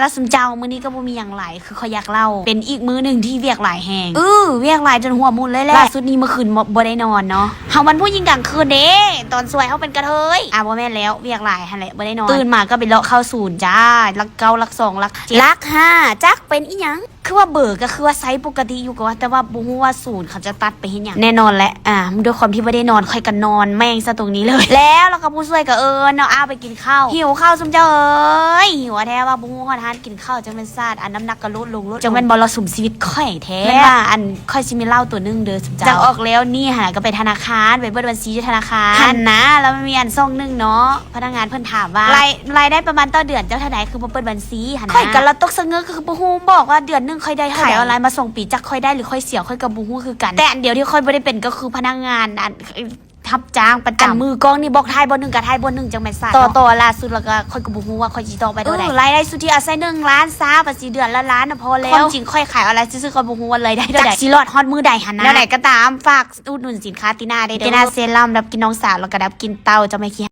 แล้วสมเจ้ามื้อนี้ก็บ่มีหยังหลายคือเขาอยากเล่าเป็นอีกมื้อนึงที่เวียกหลายแฮงเวียกหลายจนหัวมุนเลยแหละล่าสุดนี้เมื่อคืนบ่ได้นอนเนาะเฮามันผู้หญิงกลางคืนเด้ตอนสวยเฮาเป็นกระเทยบ่แม่นแล้วเวียกหลายหั่นแหละบ่ได้นอนตื่นมาก็ไปเลาะเข้าศูนย์จ้าลักเก้าลัก2ลัก7ลัก5จักเป็นอีหยังคือว่าเบิกก็คือว่าไซส์ปกติอยู่ก็ว่าแต่ว่าบ่ฮู้ว่าศูนย์เขาจะตัดไปเฮ็ดหยังแน่นอนแหละด้วยความที่บ่ได้นอนค่อยกันนอนแม่งซะตรงนี้เลยแล้วก็ผู้ช่วยก็เนาะไปกินข้าวหิวข้าวซุมเจ้าเอ้ยหิวแท้ว่าบ่ฮู้ฮอดทานกินข้าวจังแม่นซาดน้ำหนักก็ลดลงจังแม่นบ่รสุมชีวิตค่อยแท้แม่นว่าค่อยสิมีเหล้าตัวนึงเด้อซุมเจ้าจังออกแล้วนี่หาก็ไปธนาคารไปเบิดบัญชีธนาคารหันนะแล้วมันมีซ่องนึงเนาะพนักงานเพิ่นถามว่ารายได้ประมาณต่อเดือนเจ้าเท่าใดคือบ่เปิดบัญชีหันนะค่อยก็ละตกสะเงือคือบ่ฮู้บอกว่าเดือนนึงค่อยได้เท่าใดออนไลน์มาส่งปีจักค่อยได้หรือค่อยเสียค่อยก็บ่ฮู้คือกันแต่อันเดียวที่ค่อยบ่ได้เป็นก็คือพนักงานทับจ้างประจำมือกองนี่บอกทายบ่1กับทายบ่1จังแม่นซ่าต่อล่าสุดแล้วก็ค่อยก็บ่ฮู้ว่าค่อยสิต่อไปเท่าใดรายได้สุทธิอาศัย1ล้านซาบ่สิเดือนละล้านน่ะพอแล้วความจริงค่อยขายออนไลน์ซื่อๆก็บ่ฮู้ว่ารายได้เท่าใดจักสิรอดฮอดมื้อใดหั่นนะแล้วไหนก็ตามฝากอุดหนุนสินค้าตินาได้เด้อตินาเซรั่มดับกินน้องสาวแล้วก็ดับกินเต้าเจ้าแม่ขี้